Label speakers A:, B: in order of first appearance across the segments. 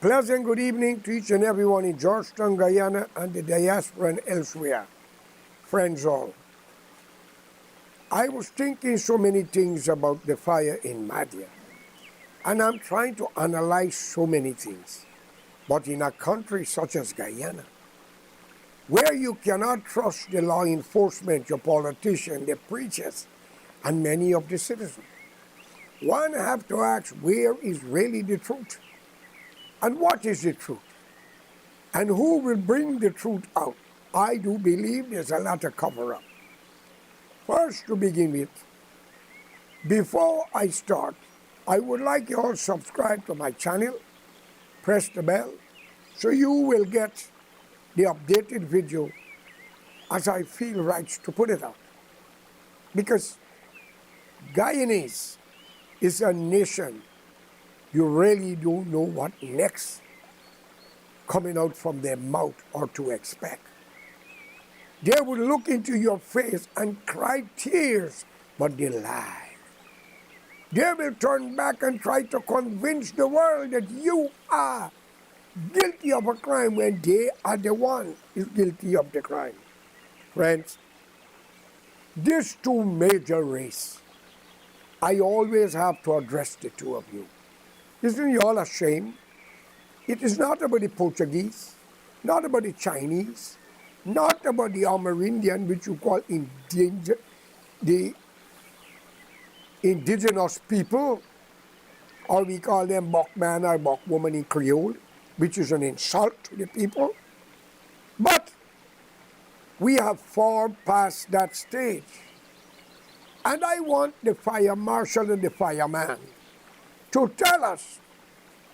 A: Pleasant good evening to each and everyone in Georgetown, Guyana, and the diaspora and elsewhere. Friends all, I was thinking so many things about the fire in Madhya, and I'm trying to analyze so many things. But in a country such as Guyana, where you cannot trust the law enforcement, your politicians, the preachers, and many of the citizens, one have to ask, where is really the truth? And what is the truth? And who will bring the truth out? I do believe there's a lot of cover-up. First, to begin with, before I start, I would like you all to subscribe to my channel, press the bell, so you will get the updated video as I feel right to put it out. Because Guyanese is a nation you really don't know what next coming out from their mouth or to expect. They will look into your face and cry tears, but they lie. They will turn back and try to convince the world that you are guilty of a crime when they are the one is guilty of the crime. Friends, these two major races, I always have to address the two of you. Isn't you all ashamed? It is not about the Portuguese, not about the Chinese, not about the Amerindian, which you call the indigenous people, or we call them Bokman or Bokwoman in Creole, which is an insult to the people. But we have far past that stage. And I want the fire marshal and the fireman to tell us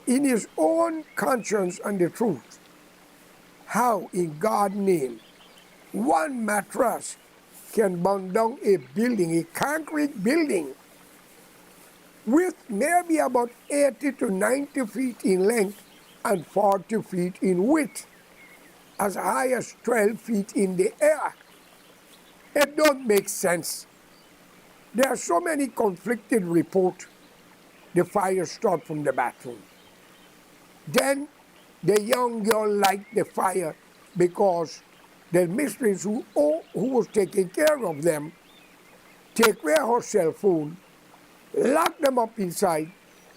A: in his own conscience and the truth how in God's name one mattress can burn down a building, a concrete building with maybe about 80 to 90 feet in length and 40 feet in width, as high as 12 feet in the air. It don't make sense. There are so many conflicted reports. The fire started from the bathroom. Then the young girl liked the fire because the mistress who was taking care of them take away her cell phone, lock them up inside,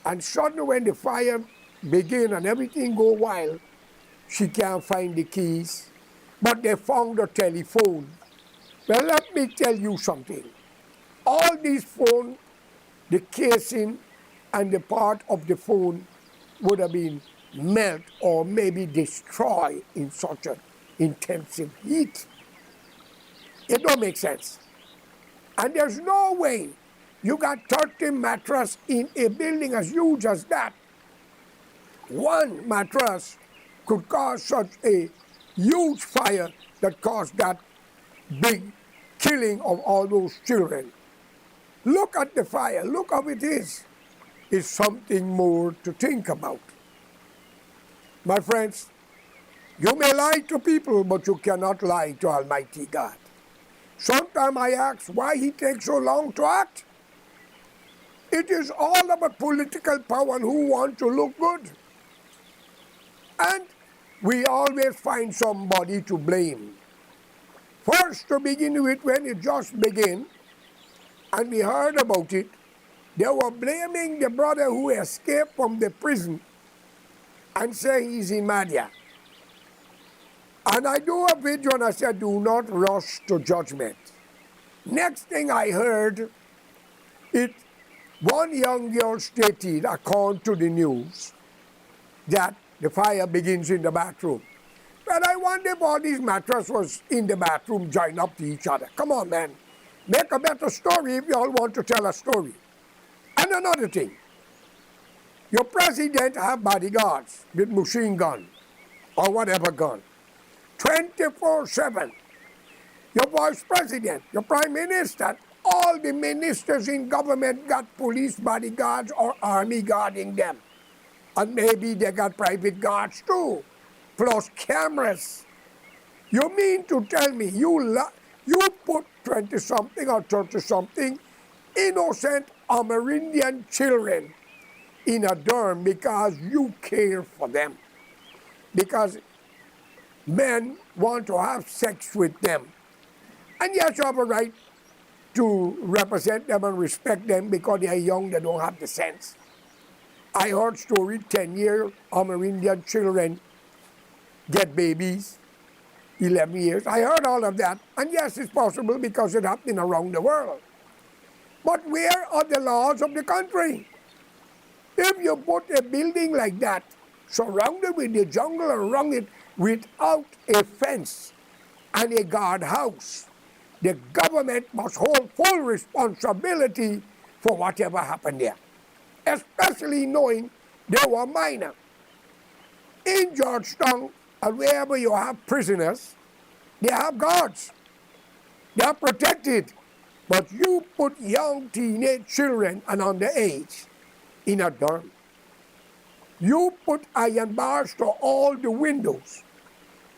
A: and suddenly when the fire begin and everything go wild, she can't find the keys, but they found the telephone. Well, let me tell you something. All these phones, the casing, and the part of the phone would have been melt or maybe destroyed in such an intensive heat. It don't make sense. And there's no way you got 30 mattresses in a building as huge as that. One mattress could cause such a huge fire that caused that big killing of all those children. Look at the fire, look how it is. It's something more to think about. My friends, you may lie to people, but you cannot lie to Almighty God. Sometimes I ask why He takes so long to act. It is all about political power and who want to look good. And we always find somebody to blame. First, to begin with, when it just began, and we heard about it, they were blaming the brother who escaped from the prison and saying he's in Madhya. And I do a video and I said, do not rush to judgment. Next thing I heard, one young girl stated, according to the news, that the fire begins in the bathroom. But I wonder if all these mattresses was in the bathroom joined up to each other. Come on, man. Make a better story if you all want to tell a story. And another thing, your president have bodyguards with machine gun or whatever gun, 24/7. Your vice president, your prime minister, all the ministers in government got police bodyguards or army guarding them. And maybe they got private guards too, plus cameras. You mean to tell me you put 20-something or 30-something innocent Amerindian children in a dorm because you care for them. Because men want to have sex with them. And yes, you have a right to represent them and respect them because they are young, they don't have the sense. I heard story 10-year Amerindian children get babies, 11 years. I heard all of that. And yes, it's possible because it's happening around the world. But where are the laws of the country? If you put a building like that, surrounded with the jungle around it without a fence and a guardhouse, the government must hold full responsibility for whatever happened there, especially knowing they were minor. In Georgetown, and wherever you have prisoners, they have guards. They are protected. But you put young teenage children and underage in a dorm. You put iron bars to all the windows.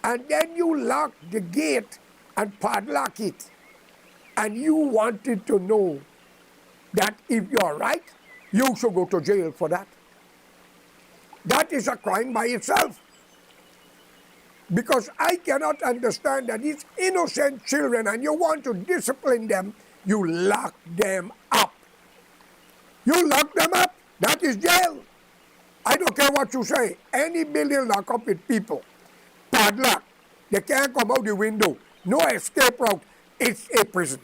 A: And then you lock the gate and padlock it. And you wanted to know that if you're right, you should go to jail for that. That is a crime by itself. Because I cannot understand that these innocent children, and you want to discipline them, you lock them up. You lock them up, that is jail. I don't care what you say. Any building lock up with people, padlock, they can't come out the window, no escape route, it's a prison.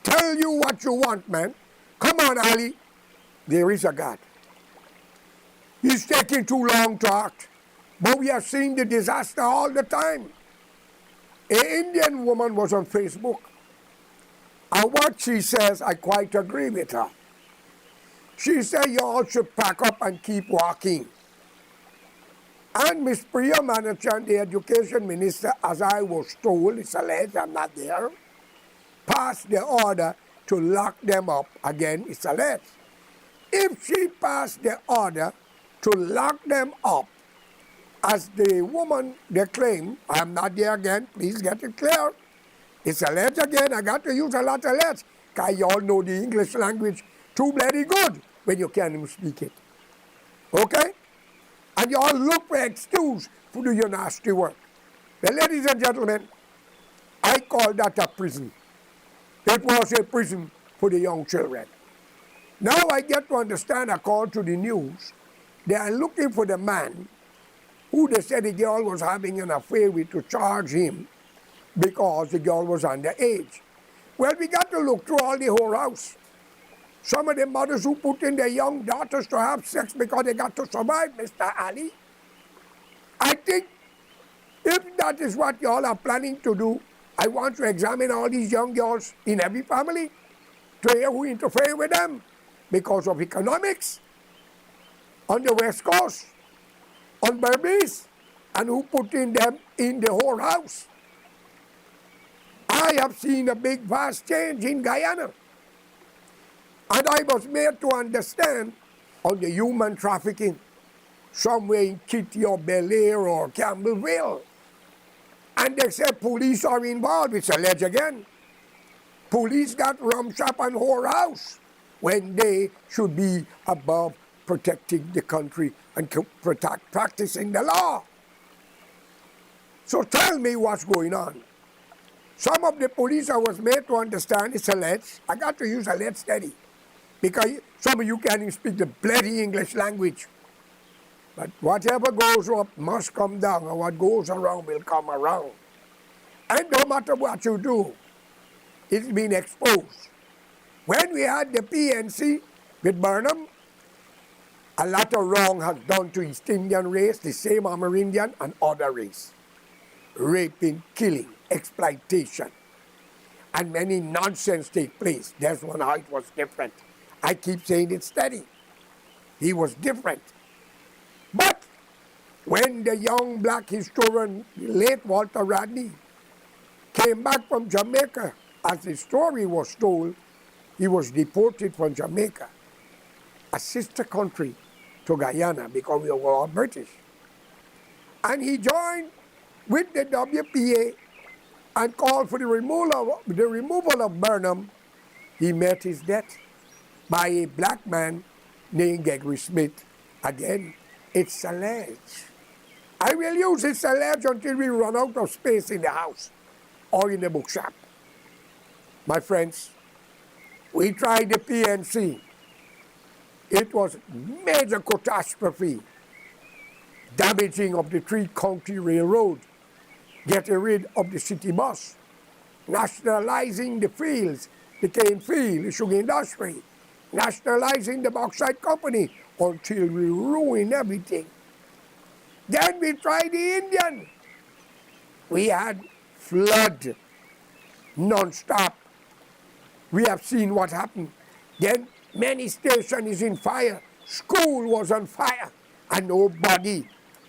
A: Tell you what you want, man. Come on, Ali. There is a God. He's taking too long to act. But we are seeing the disaster all the time. An Indian woman was on Facebook. And what she says, I quite agree with her. She said you all should pack up and keep walking. And Ms. Priya Manachan, the education minister, as I was told, it's alleged, I'm not there, passed the order to lock them up. Again, it's alleged. If she passed the order to lock them up, as the woman, they claim, I'm not there again, please get it clear. It's alleged again, I got to use a lot of alleged, because you all know the English language too bloody good when you can't even speak it. Okay? And you all look for excuse for do your nasty work. Well, ladies and gentlemen, I call that a prison. It was a prison for the young children. Now I get to understand, according to the news, they are looking for the man who they said the girl was having an affair with to charge him because the girl was underage. Well, we got to look through all the whole house. Some of the mothers who put in their young daughters to have sex because they got to survive, Mr. Ali. I think if that is what y'all are planning to do, I want to examine all these young girls in every family to hear who interfere with them because of economics on the West Coast, on Berbice, and who put in them in the whole house. I have seen a big vast change in Guyana. And I was made to understand on the human trafficking, somewhere in Kitty or Bel Air or Campbellville. And they say police are involved, it's alleged again. Police got rum shop and whorehouse when they should be above protecting the country and practicing the law. So tell me what's going on. Some of the police I was made to understand it's alleged. I got to use alleged steady because some of you can't even speak the bloody English language. But whatever goes up must come down, and what goes around will come around. And no matter what you do, it's been exposed. When we had the PNC with Burnham, a lot of wrong has done to East Indian race, the same Amerindian and other race. Raping, killing, exploitation, and many nonsense take place. That's when how it was different. I keep saying it steady. He was different. But when the young black historian, late Walter Rodney, came back from Jamaica, as the story was told, he was deported from Jamaica, a sister country to Guyana, because we were all British. And he joined with the WPA and called for the removal of Burnham. He met his death by a black man named Gregory Smith. Again, it's alleged. I will use it's alleged until we run out of space in the house or in the bookshop. My friends, we tried the PNC. It was major catastrophe, damaging of the three-county railroad, getting rid of the city bus, nationalizing the fields, the cane field, the sugar industry, nationalizing the bauxite company until we ruined everything. Then we tried the Indian. We had flood non-stop. We have seen what happened. Then many stations is in fire. School was on fire and nobody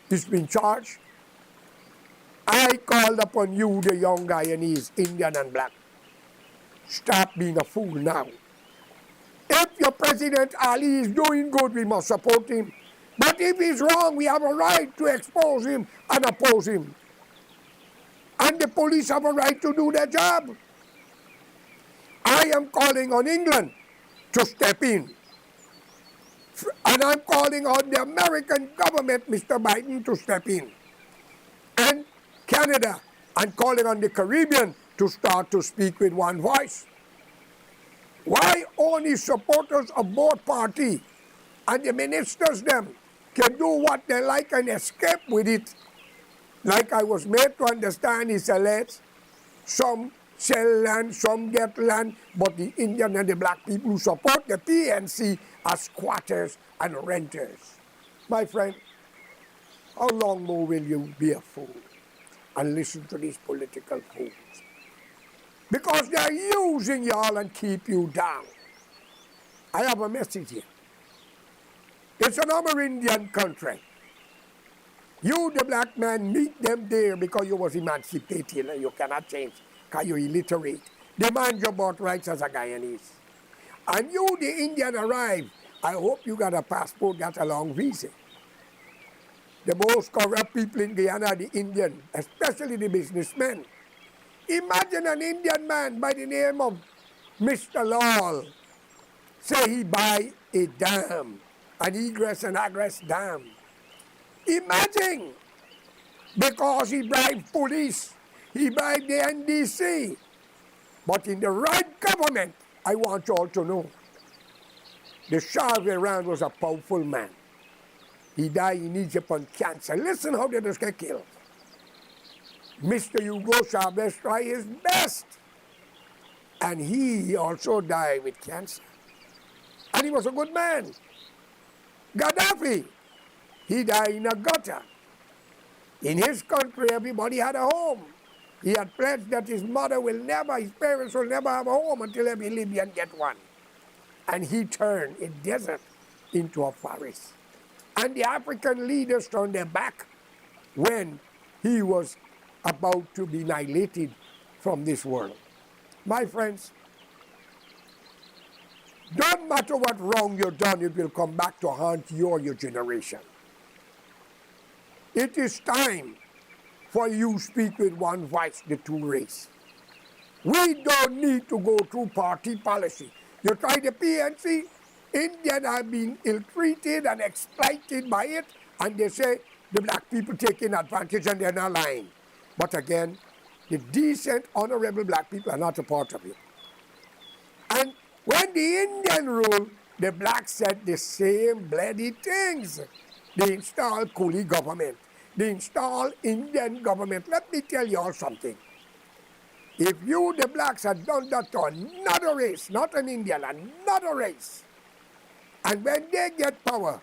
A: is being charged. I called upon you, the young Guyanese, Indian and black. Stop being a fool now. If your President Ali is doing good, we must support him. But if he's wrong, we have a right to expose him and oppose him. And the police have a right to do their job. I am calling on England to step in. And I'm calling on the American government, Mr. Biden, to step in. And Canada, I'm calling on the Caribbean to start to speak with one voice. Why only supporters of both parties and the ministers them can do what they like and escape with it? Like I was made to understand, it's alleged, some sell land, some get land, but the Indian and the black people who support the PNC are squatters and renters. My friend, how long more will you be a fool and listen to these political fools? Because they're using y'all and keep you down. I have a message here. It's an Amerindian country. You, the black man, meet them there because you was emancipated and you cannot change because you're illiterate. Demand your birthrights as a Guyanese. And you, the Indian, arrive. I hope you got a passport, got a long visa. The most corrupt people in Guyana are the Indian, especially the businessmen. Imagine an Indian man by the name of Mr. Lal say he buy a dam, an egress and egress dam. Imagine, because he bribed police, he bribed the NDC. But in the right government, I want you all to know, the Shah of Iran was a powerful man. He died in Egypt on cancer. Listen how they just get killed. Mr. Hugo Chavez tried his best. And he also died with cancer. And he was a good man. Gaddafi, he died in a gutter. In his country, everybody had a home. He had pledged that his parents will never have a home until every Libyan get one. And he turned a desert into a forest. And the African leaders turned their back when he was about to be annihilated from this world. My friends, don't matter what wrong you've done, it will come back to haunt you or your generation. It is time for you to speak with one voice, the two race. We don't need to go through party policy. You try the PNC, Indians have been ill-treated and exploited by it, and they say the black people taking advantage and they're not lying. But again, the decent, honorable black people are not a part of it. And when the Indian ruled, the blacks said the same bloody things. They installed coolie government. They installed Indian government. Let me tell you all something. If you, the blacks, had done that to another race, not an Indian, another race, and when they get power,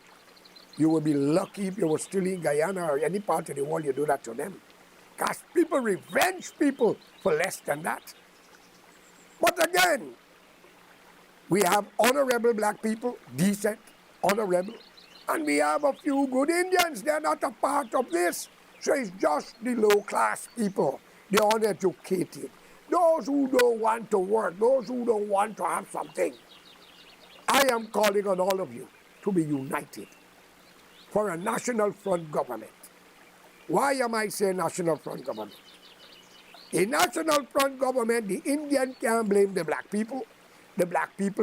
A: you will be lucky if you were still in Guyana or any part of the world you do that to them. Because people revenge people for less than that. But again, we have honorable black people, decent, honorable, and we have a few good Indians. They're not a part of this. So it's just the low-class people, the uneducated, those who don't want to work, those who don't want to have something. I am calling on all of you to be united for a national front government. Why am I saying national front government? A national front government, the Indian can't blame the black people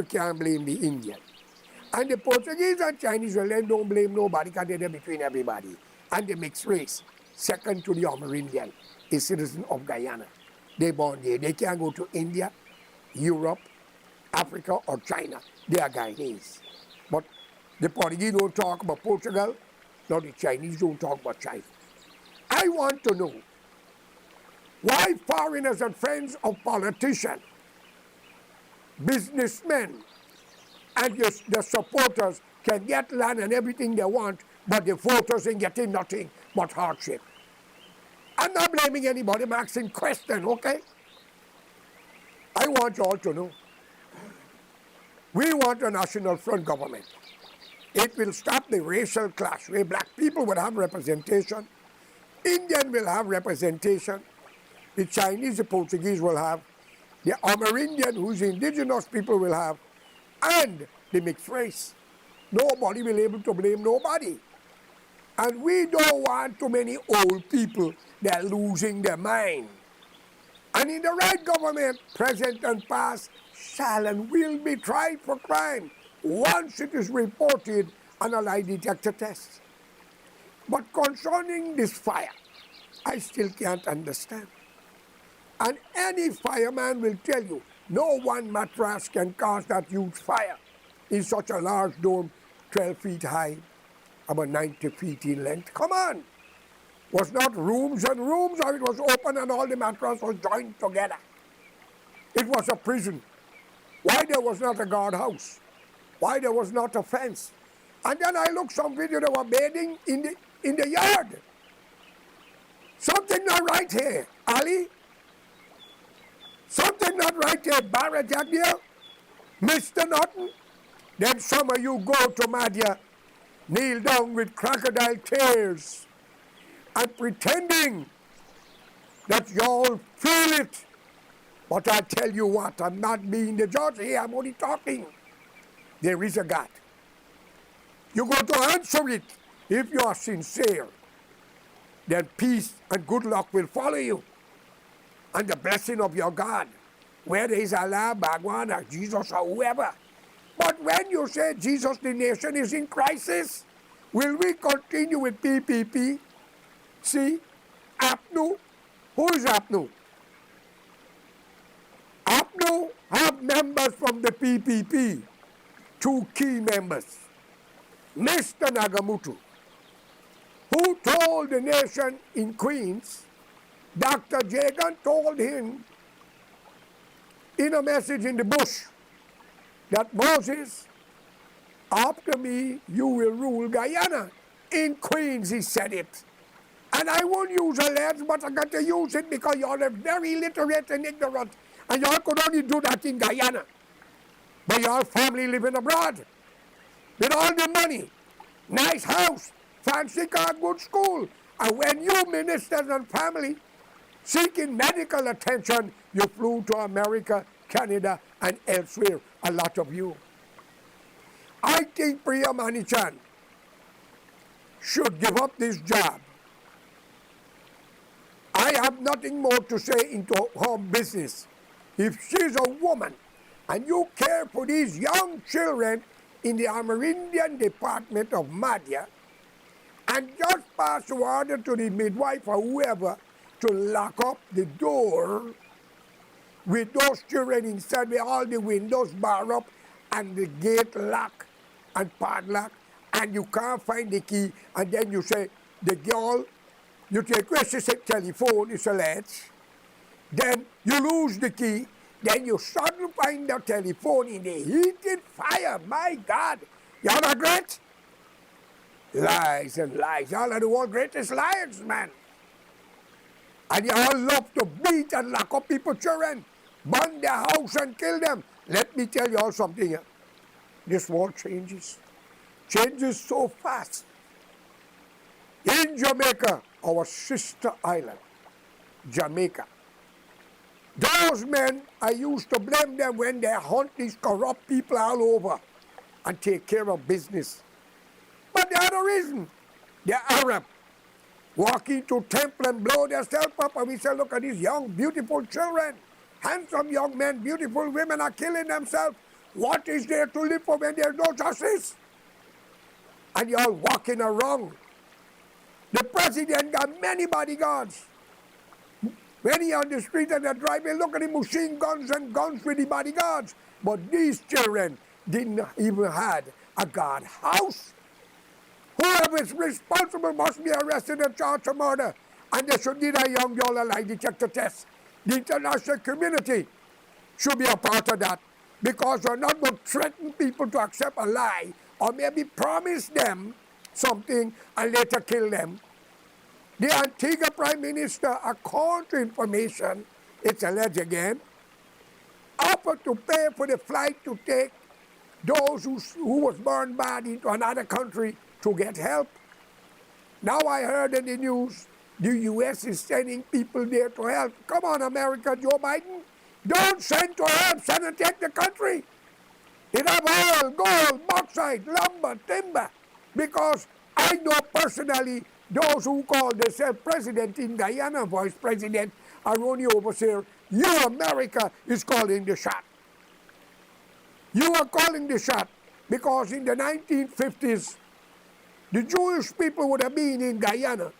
A: can't blame the Indian. And the Portuguese and Chinese, well, they don't blame nobody because they're between everybody. And the mixed race, second to the Amerindian, is citizen of Guyana. They born there. They can't go to India, Europe, Africa, or China. They are Guyanese. But the Portuguese don't talk about Portugal, nor the Chinese don't talk about China. I want to know why foreigners and friends of politicians, businessmen, and the supporters can get land and everything they want, but the voters ain't getting nothing but hardship. I'm not blaming anybody, I'm asking question, okay? I want you all to know. We want a national front government. It will stop the racial clash where black people will have representation, Indian will have representation, the Chinese, the Portuguese will have, the Amerindian, who's indigenous people, will have, and the mixed race. Nobody will be able to blame nobody. And we don't want too many old people that are losing their mind. And in the right government, present and past, shall and will be tried for crime once it is reported on a lie detector test. But concerning this fire, I still can't understand. And any fireman will tell you, no one mattress can cause that huge fire in such a large dome, 12 feet high, about 90 feet in length. Come on! Was not rooms and rooms, or it was open and all the mattresses was joined together. It was a prison. Why there was not a guardhouse? Why there was not a fence? And then I looked some video, they were bathing in the yard. Something not right here, Ali. Something not right here, Barrett there, Mr. Norton. Then some of you go to Madhya, kneel down with crocodile tears and pretending that you all feel it. But I tell you what, I'm not being the judge here, I'm only talking. There is a God. You're going to answer it if you are sincere. Then peace and good luck will follow you. And the blessing of your God, whether it's Allah, Bhagwan, or Jesus, or whoever. But when you say Jesus, the nation is in crisis, will we continue with PPP? See, APNU, who is APNU? APNU have members from the PPP, 2 key members. Mr. Nagamutu, who told the nation in Queens, Dr. Jagan told him in a message in the bush that Moses, after me, you will rule Guyana. In Queens, he said it. And I won't use a lens, but I got to use it because y'all are very illiterate and ignorant. And y'all could only do that in Guyana. But y'all family living abroad with all the money, nice house, fancy car, good school. And when you ministers and family seeking medical attention, you flew to America, Canada, and elsewhere, a lot of you. I think Priya Manichan should give up this job. I have nothing more to say into her business. If she's a woman and you care for these young children in the Amerindian Department of Madhya, and just pass the order to the midwife or whoever to lock up the door with those children inside with all the windows barred up and the gate locked and padlocked, and you can't find the key, and then you say, the girl, you take a telephone, it's a latch, then you lose the key, then you suddenly find the telephone in the heated fire. My God, y'all are great? Lies and lies. Y'all are the world's greatest liars, man. And y'all love to beat and lock up people's children, burn their house and kill them. Let me tell you all something here. This world changes so fast. In Jamaica, our sister island, Jamaica, those men, I used to blame them when they hunt these corrupt people all over and take care of business. But the other reason, they're Arab, walking to temple and blow themselves up, and we say, look at these young, beautiful children, handsome young men, beautiful women are killing themselves. What is there to live for when there's no justice? And you're walking around. The president got many bodyguards. When he on the street and the driveway, look at the machine guns and guns with the bodyguards. But these children didn't even have a guard house. Whoever is responsible must be arrested and charged of murder. And they should need a young girl a lie detector test. The international community should be a part of that. Because you're not going to threaten people to accept a lie or maybe promise them something and later kill them. The Antigua Prime Minister, according to information, it's alleged again, offered to pay for the flight to take those who was burned bad into another country to get help. Now I heard in the news, the U.S. is sending people there to help. Come on, America, Joe Biden. Don't send to help, send and take the country. It have oil, gold, bauxite, lumber, timber. Because I know personally those who call themselves president in Guyana, vice president, are only overseer. You, America, is calling the shot. You are calling the shot because in the 1950s, the Jewish people would have been in Guyana.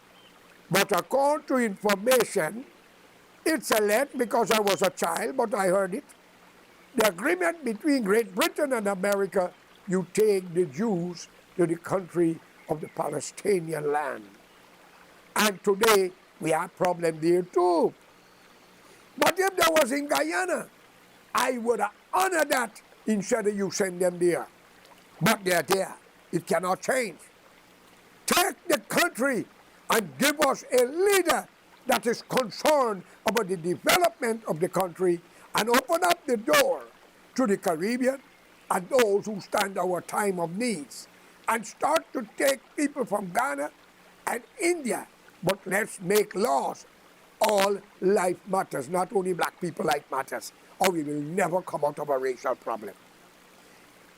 A: But according to information, it's alleged because I was a child, but I heard it. The agreement between Great Britain and America, you take the Jews to the country of the Palestinian land. And today, we have problem there too. But if that was in Guyana, I would honor that instead of you send them there. But they're there. It cannot change. Take the country and give us a leader that is concerned about the development of the country and open up the door to the Caribbean and those who stand our time of needs and start to take people from Ghana and India. But let's make laws. All life matters, not only black people life matters, or we will never come out of a racial problem.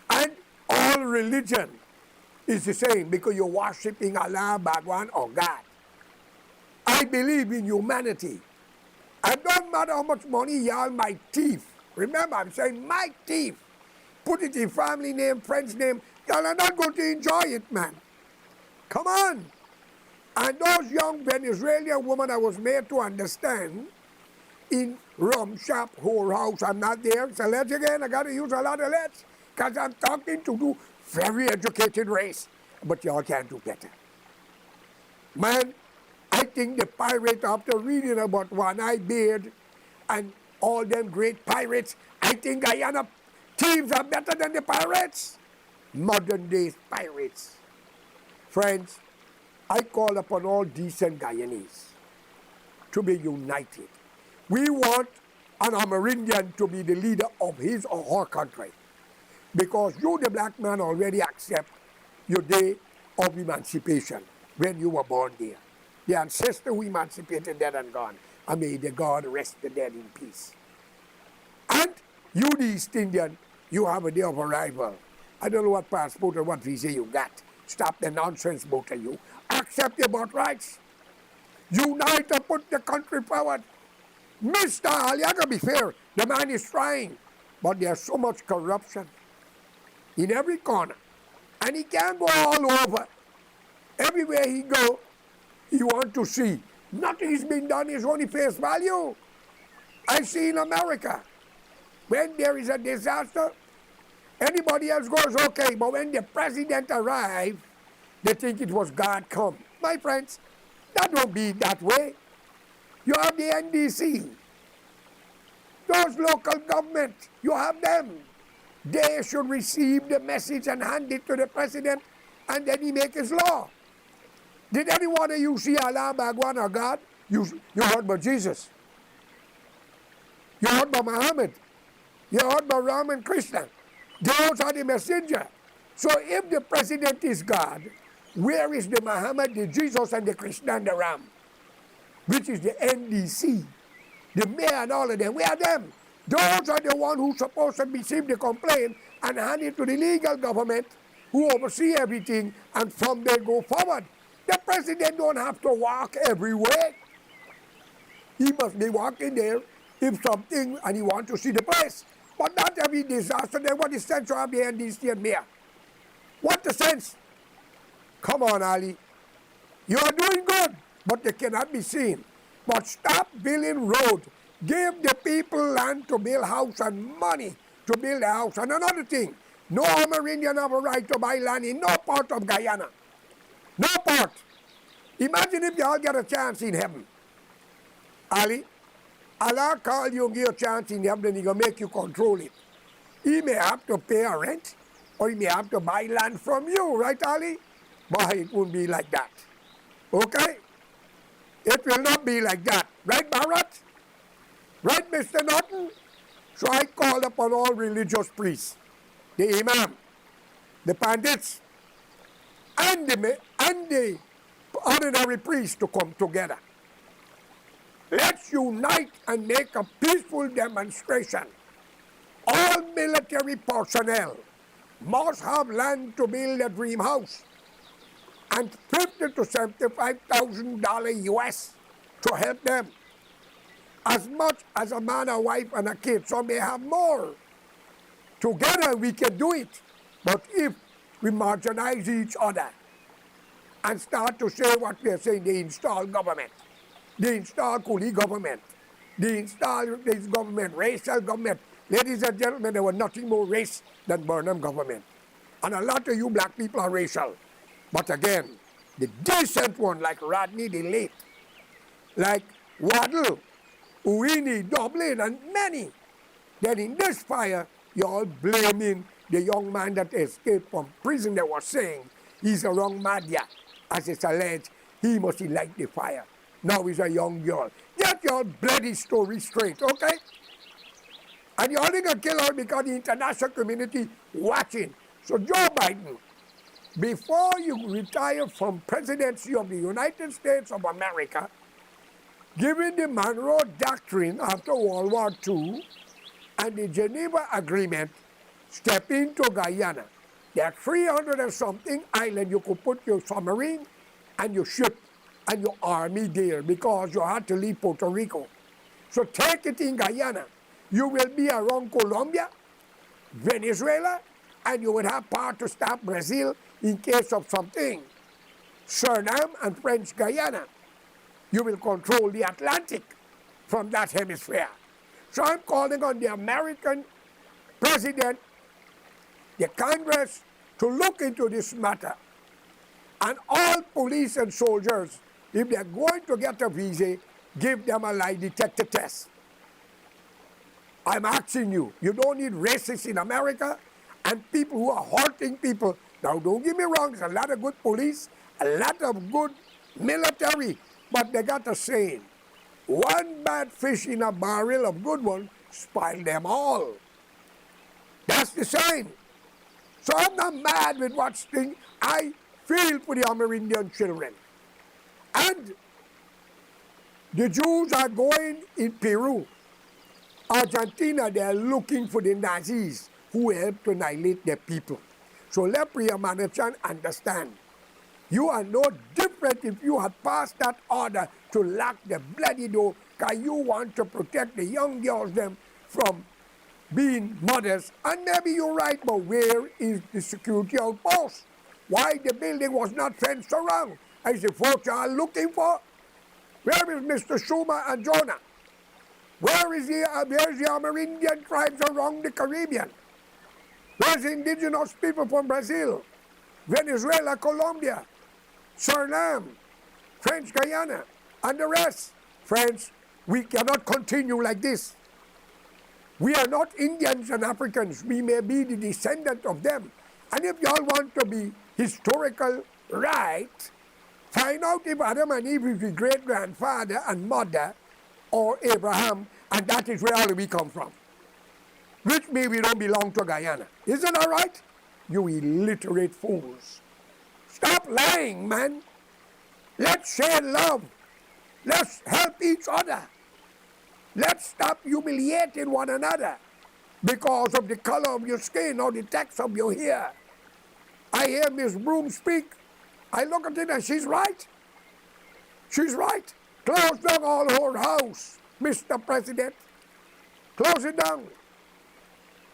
A: And all religion is the same because you're worshiping Allah, Bhagwan, or God. I believe in humanity. And don't matter how much money y'all might thief. Remember, I'm saying my thief. Put it in family name, friend's name. Y'all are not going to enjoy it, man. Come on. And those young Venezuelan women I was made to understand in rum shop, whorehouse, I'm not there. It's alleged again. I got to use a lot of legs because I'm talking to do very educated race. But y'all can do better. Man, I think the pirate, after reading about One-Eye Beard and all them great pirates, I think Guyana thieves are better than the pirates. Modern day pirates. Friends, I call upon all decent Guyanese to be united. We want an Amerindian to be the leader of his or her country. Because you, the black man, already accept your day of emancipation when you were born there. The ancestor who emancipated dead and gone, and may the God rest the dead in peace. And you, the East Indian, you have a day of arrival. I don't know what passport or what visa you got. Stop the nonsense, both of you. Accept your birthrights. Unite and put the country forward. Mr. Ali, I gotta be fair. The man is trying, but there's so much corruption in every corner. And he can't go all over. Everywhere he go, he want to see. Nothing is being done, is only face value. I see in America, when there is a disaster, anybody else goes okay, but when the president arrives, they think it was God come. My friends, that don't be that way. You have the NDC. Those local government, you have them. They should receive the message and hand it to the president, and then he make his law. Did anyone of you see Allah, Bhagwan, or God? You heard about Jesus. You heard about Muhammad. You heard about Ram and Krishna. Those are the messenger. So if the president is God, where is the Muhammad, the Jesus, and the Krishna and the Ram? Which is the NDC, the mayor and all of them. Where are them? Those are the ones who supposed to receive the complaint and hand it to the legal government who oversee everything, and from there go forward. The president don't have to walk everywhere. He must be walking there if something and he want to see the place. But not every disaster, then what is sense to have the NDC and mayor? What the sense? Come on, Ali. You are doing good, but they cannot be seen. But stop building road. Give the people land to build house and money to build a house. And another thing, no Amerindian have a right to buy land in no part of Guyana. No part. Imagine if you all get a chance in heaven. Ali, Allah call you and give you a chance in heaven, and He gonna make you control it. He may have to pay a rent, or he may have to buy land from you, right, Ali? But it won't be like that. Okay? It will not be like that. Right, Bharat? Right, Mr. Norton? So I call upon all religious priests, the imam, the pandits, and the ordinary priests to come together. Let's unite and make a peaceful demonstration. All military personnel must have land to build a dream house, and $50,000 to $75,000 US to help them. As much as a man, a wife, and a kid, some may have more. Together we can do it. But if we marginalize each other and start to say what we are saying, they install government, they install coolie government, they install this government, racial government. Ladies and gentlemen, there was nothing more race than Burnham government. And a lot of you black people are racial. But again, the decent one like Rodney the late, like Waddle, Uini, Dublin, and many, then in this fire, you're all blaming the young man that escaped from prison that was saying he's a wrong madya. As it's alleged, he must light the fire. Now he's a young girl. Get your bloody story straight, okay? And you're only going to kill her because the international community watching. So Joe Biden, before you retire from presidency of the United States of America, given the Monroe Doctrine after World War II and the Geneva Agreement, step into Guyana. There are 300 and something islands you could put your submarine and your ship and your army there because you had to leave Puerto Rico. So take it in Guyana. You will be around Colombia, Venezuela, and you will have power to stop Brazil in case of something. Suriname and French Guyana. You will control the Atlantic from that hemisphere. So I'm calling on the American president, the Congress, to look into this matter. And all police and soldiers, if they're going to get a visa, give them a lie detector test. I'm asking you, you don't need racists in America and people who are hurting people. Now, don't get me wrong, there's a lot of good police, a lot of good military, but they got a saying, one bad fish in a barrel of good ones spoil them all. That's the saying. So I'm not mad with what's thing. I feel for the Amerindian children. And the Jews are going in Peru, Argentina, they're looking for the Nazis who helped to annihilate their people. So let Priya Manachan understand. You are no different if you had passed that order to lock the bloody door because you want to protect the young girls them from being mothers. And maybe you're right, but where is the security outpost? Why the building was not fenced around? As the folks are looking for? Where is Mr. Schumer and Jonah? Where's the Amerindian tribes around the Caribbean? Where's the indigenous people from Brazil, Venezuela, Colombia, Suriname, French Guyana, and the rest? Friends, we cannot continue like this. We are not Indians and Africans. We may be the descendant of them. And if y'all want to be historical right, find out if Adam and Eve is the great-grandfather and mother or Abraham, and that is where all we come from. Which means we don't belong to Guyana. Isn't that right? You illiterate fools. Stop lying, man. Let's share love. Let's help each other. Let's stop humiliating one another because of the color of your skin or the text of your hair. I hear Miss Broom speak. I look at it and she's right. She's right. Close down all her house, Mr. President. Close it down.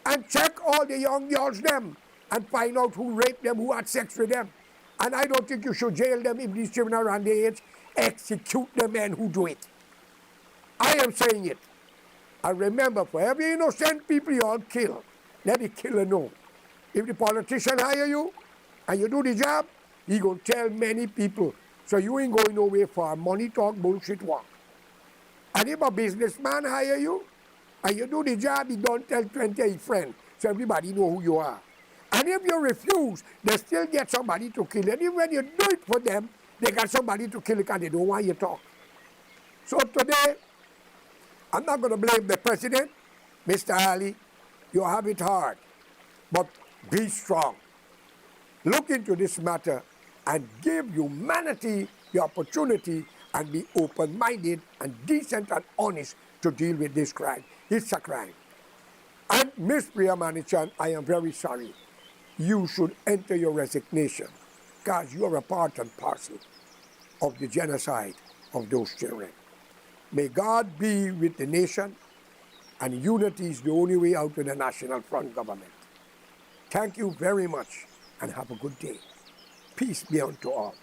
A: and check all the young girls them and find out who raped them, who had sex with them. And I don't think you should jail them if these children are underage. Execute the men who do it. I am saying it. And remember, for every innocent people you all kill, let the killer know. If the politician hire you and you do the job, he gonna tell many people. So you ain't going nowhere for money talk bullshit work. And if a businessman hire you and you do the job, he don't tell 20 friends. So everybody know who you are. And if you refuse, they still get somebody to kill. And even when you do it for them, they got somebody to kill because they don't want you to talk. So today, I'm not going to blame the president. Mr. Ali, you have it hard. But be strong. Look into this matter and give humanity the opportunity and be open-minded and decent and honest to deal with this crime. It's a crime. And Ms. Priya Manichan, I am very sorry. You should enter your resignation because you are a part and parcel of the genocide of those children. May God be with the nation, and unity is the only way out of the National Front government. Thank you very much and have a good day. Peace be unto all.